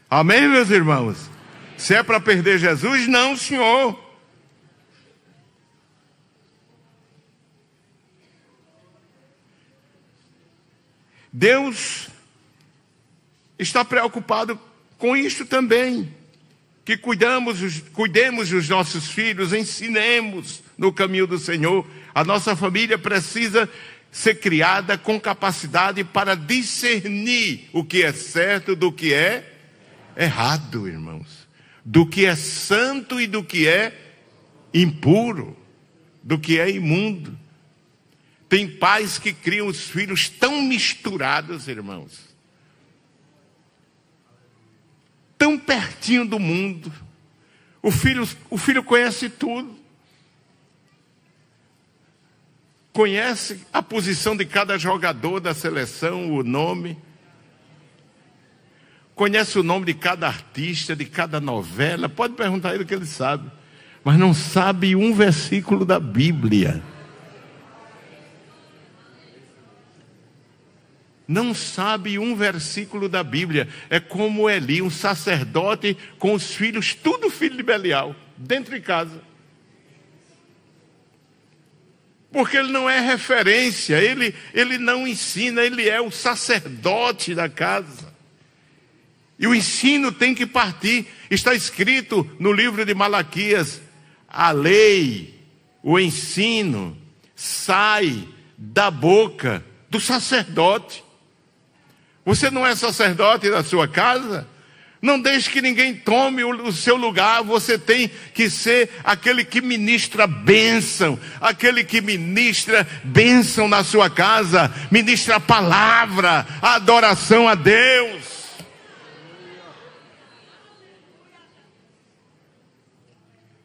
Amém, meus irmãos? Se é para perder Jesus, não, Senhor. Deus está preocupado com isso também. Que cuidemos dos nossos filhos, ensinemos no caminho do Senhor. A nossa família precisa ser criada com capacidade para discernir o que é certo do que é errado, irmãos. Do que é santo e do que é impuro, do que é imundo. Tem pais que criam os filhos tão misturados, irmãos. Tão pertinho do mundo. O filho conhece tudo. Conhece a posição de cada jogador da seleção, o nome. Conhece o nome de cada artista, de cada novela. Pode perguntar a ele o que ele sabe. Mas não sabe um versículo da Bíblia. Não sabe um versículo da Bíblia. É como Eli, um sacerdote com os filhos, tudo filho de Belial, dentro de casa. Porque ele não é referência, ele não ensina, ele é o sacerdote da casa. E o ensino tem que partir. Está escrito no livro de Malaquias, a lei, o ensino, sai da boca do sacerdote. Você não é sacerdote da sua casa? Não deixe que ninguém tome o seu lugar. Você tem que ser aquele que ministra bênção. Aquele que ministra bênção na sua casa. Ministra a palavra, a adoração a Deus.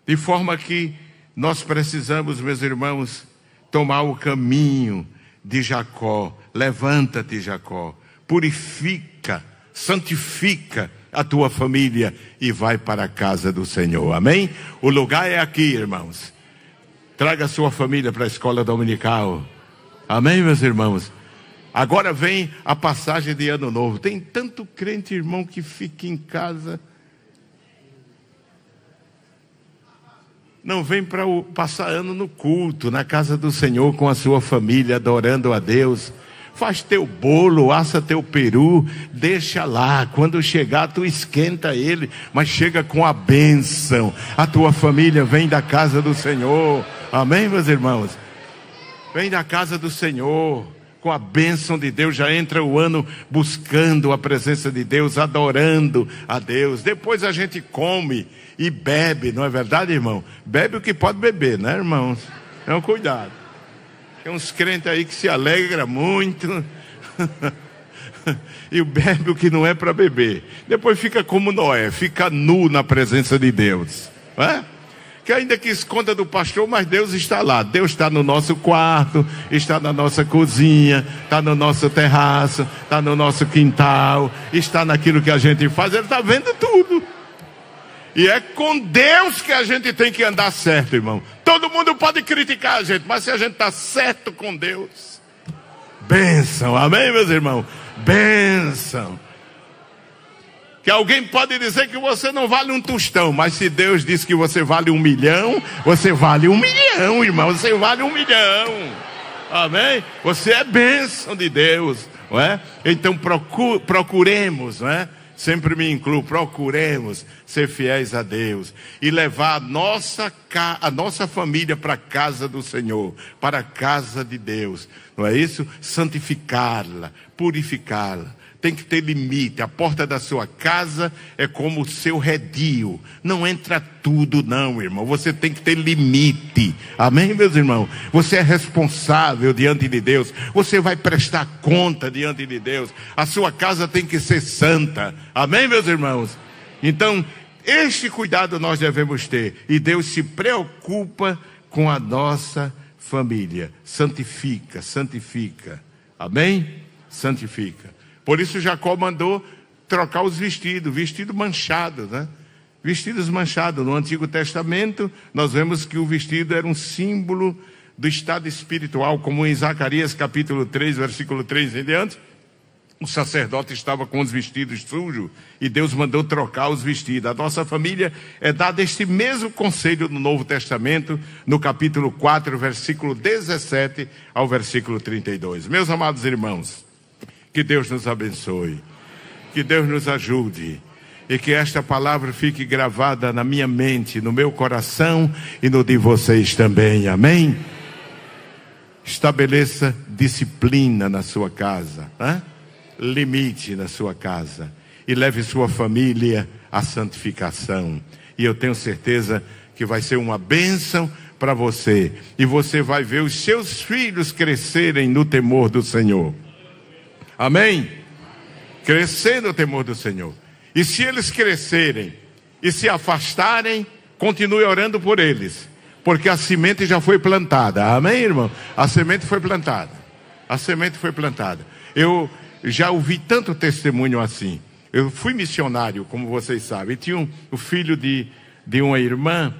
De forma que nós precisamos, meus irmãos, tomar o caminho de Jacó. Levanta-te, Jacó. Purifica, santifica a tua família e vai para a casa do Senhor. Amém? O lugar é aqui, irmãos. Traga a sua família para a escola dominical. Amém, meus irmãos? Agora vem a passagem de Ano Novo. Tem tanto crente, irmão, que fica em casa. Não vem para passar ano no culto, na casa do Senhor com a sua família, adorando a Deus. Faz teu bolo, assa teu peru, deixa lá. Quando chegar, tu esquenta ele, mas chega com a bênção. A tua família vem da casa do Senhor. Amém, meus irmãos? Vem da casa do Senhor, com a bênção de Deus. Já entra o ano buscando a presença de Deus, adorando a Deus. Depois a gente come e bebe, não é verdade, irmão? Bebe o que pode beber, né, irmãos? Então, cuidado. Tem uns crentes aí que se alegram muito e bebe o que não é para beber. Depois fica como Noé, fica nu na presença de Deus, não é? Que ainda que esconda do pastor, mas Deus está lá. Deus está no nosso quarto, está na nossa cozinha, está no nosso terraço, está no nosso quintal, está naquilo que a gente faz. Ele está vendo tudo. E é com Deus que a gente tem que andar certo, irmão. Todo mundo pode criticar a gente, mas se a gente está certo com Deus, bênção, amém, meus irmãos? Bênção. Que alguém pode dizer que você não vale um tostão, mas se Deus diz que você vale 1 milhão, você vale 1 milhão, irmão, você vale 1 milhão. Amém? Você é bênção de Deus, não é? Então procuremos, não é? Sempre me incluo, procuremos ser fiéis a Deus e levar a nossa família para a casa do Senhor, para a casa de Deus, não é isso? Santificá-la, purificá-la. Tem que ter limite. A porta da sua casa é como o seu redil. Não entra tudo não, irmão. Você tem que ter limite. Amém, meus irmãos? Você é responsável diante de Deus. Você vai prestar conta diante de Deus. A sua casa tem que ser santa. Amém, meus irmãos? Então, este cuidado nós devemos ter. E Deus se preocupa com a nossa família. Santifica, santifica. Amém? Santifica. Por isso Jacó mandou trocar os vestidos, vestido manchado, né? Vestidos manchados. No Antigo Testamento, nós vemos que o vestido era um símbolo do estado espiritual, como em Zacarias capítulo 3, versículo 3 em diante. O sacerdote estava com os vestidos sujos e Deus mandou trocar os vestidos. A nossa família é dada este mesmo conselho no Novo Testamento, no capítulo 4, versículo 17 ao versículo 32. Meus amados irmãos, que Deus nos abençoe, que Deus nos ajude e que esta palavra fique gravada na minha mente, no meu coração e no de vocês também. Amém? Estabeleça disciplina na sua casa, né? Limite na sua casa e leve sua família à santificação. E eu tenho certeza que vai ser uma bênção para você. E você vai ver os seus filhos crescerem no temor do Senhor. Amém? Crescer no temor do Senhor. E se eles crescerem e se afastarem, continue orando por eles, porque a semente já foi plantada. Amém, irmão? A semente foi plantada. A semente foi plantada. Eu já ouvi tanto testemunho assim. Eu fui missionário, como vocês sabem. Tinha o filho de uma irmã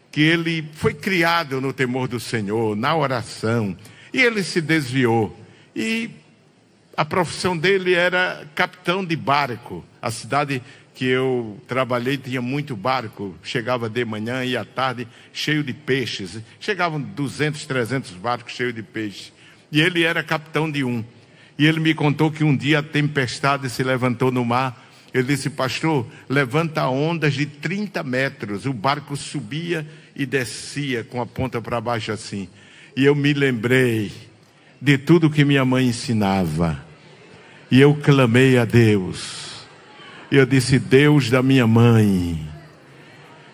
que ele foi criado no temor do Senhor, na oração, e ele se desviou. E a profissão dele era capitão de barco. A cidade que eu trabalhei tinha muito barco. Chegava de manhã e à tarde cheio de peixes. Chegavam 200, 300 barcos cheios de peixe. E ele era capitão de um. E ele me contou que um dia a tempestade se levantou no mar. Ele disse: pastor, levanta ondas de 30 metros. O barco subia e descia com a ponta para baixo assim. E eu me lembrei de tudo que minha mãe ensinava. E eu clamei a Deus. E eu disse: Deus da minha mãe,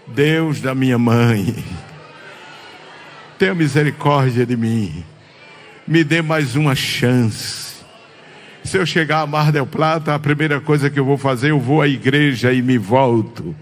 Deus da minha mãe, tenha misericórdia de mim. Me dê mais uma chance. Se eu chegar a Mar del Plata, a primeira coisa que eu vou fazer, eu vou à igreja e me volto.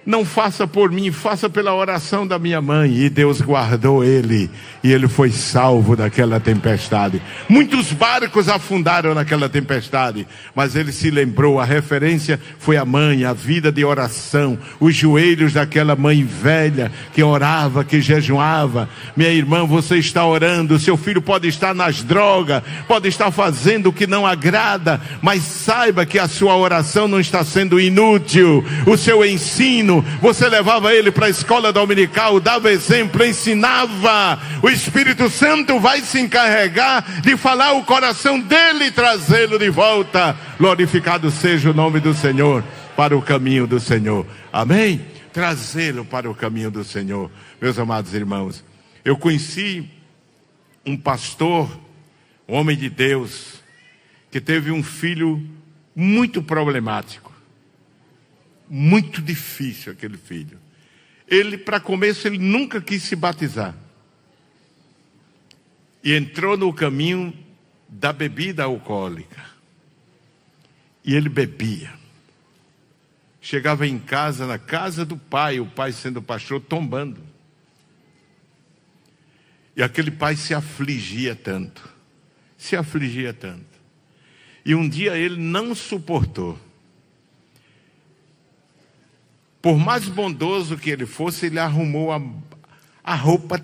Não faça por mim, faça pela oração da minha mãe. E Deus guardou ele, e ele foi salvo daquela tempestade. Muitos barcos afundaram naquela tempestade, mas ele se lembrou, a referência foi a mãe, a vida de oração, os joelhos daquela mãe velha, que orava, que jejuava. Minha irmã, você está orando, seu filho pode estar nas drogas, pode estar fazendo o que não agrada, mas saiba que a sua oração não está sendo inútil. O seu ensino, você levava ele para a escola dominical, dava exemplo, ensinava. O Espírito Santo vai se encarregar de falar o coração dele e trazê-lo de volta. Glorificado seja o nome do Senhor, para o caminho do Senhor. Amém? Trazê-lo para o caminho do Senhor. Meus amados irmãos, eu conheci um pastor, um homem de Deus, que teve um filho muito problemático. Muito difícil aquele filho. Ele, para começo, ele nunca quis se batizar. E entrou no caminho da bebida alcoólica. E ele bebia. Chegava em casa, na casa do pai, o pai sendo pastor, tombando. E aquele pai se afligia tanto. Se afligia tanto. E um dia ele não suportou. Por mais bondoso que ele fosse, ele arrumou a roupa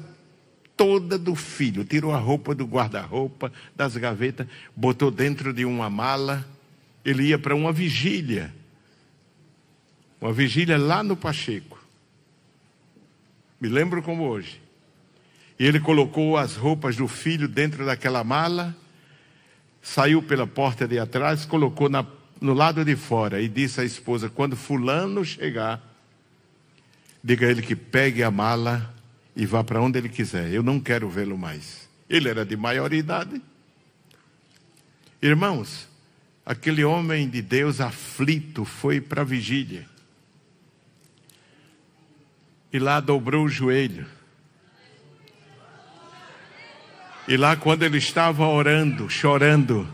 toda do filho. Tirou a roupa do guarda-roupa, das gavetas, botou dentro de uma mala. Ele ia para uma vigília. Uma vigília lá no Pacheco. Me lembro como hoje. E ele colocou as roupas do filho dentro daquela mala, saiu pela porta de atrás, colocou no lado de fora e disse à esposa: quando fulano chegar, diga a ele que pegue a mala e vá para onde ele quiser. Eu não quero vê-lo mais. Ele era de maioridade. Irmãos, aquele homem de Deus aflito foi para a vigília. E lá dobrou o joelho. E lá, quando ele estava orando, chorando,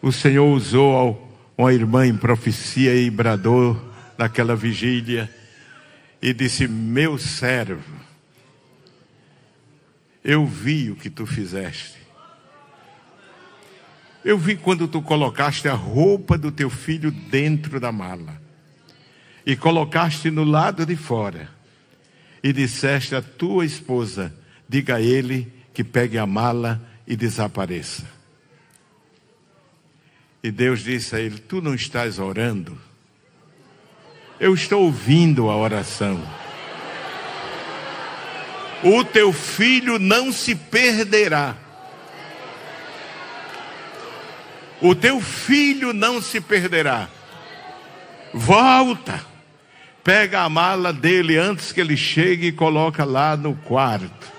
o Senhor usou uma irmã em profecia e bradou naquela vigília e disse: meu servo, eu vi o que tu fizeste. Eu vi quando tu colocaste a roupa do teu filho dentro da mala. e colocaste no lado de fora, e disseste à tua esposa, diga a ele que pegue a mala e desapareça. E Deus disse a ele, tu não estás orando? Eu estou ouvindo a oração. O teu filho não se perderá. O teu filho não se perderá. Volta. Pega a mala dele antes que ele chegue e coloca lá no quarto.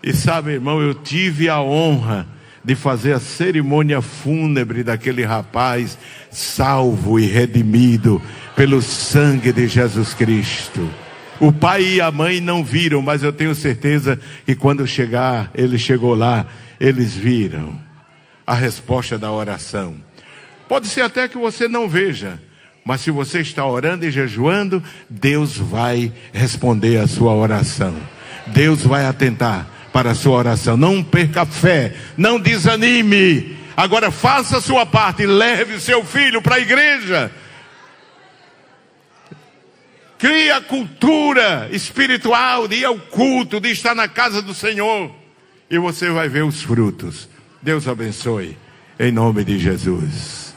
E sabe, irmão, eu tive a honra de fazer a cerimônia fúnebre daquele rapaz salvo e redimido pelo sangue de Jesus Cristo. O pai e a mãe não viram, mas eu tenho certeza que quando ele chegou lá, eles viram a resposta da oração. Pode ser até que você não veja, mas se você está orando e jejuando, Deus vai responder a sua oração. Deus vai atentar para a sua oração. Não perca a fé, não desanime. Agora faça a sua parte e leve o seu filho para a igreja. Crie a cultura espiritual de ir ao culto, de estar na casa do Senhor. E você vai ver os frutos. Deus abençoe, em nome de Jesus.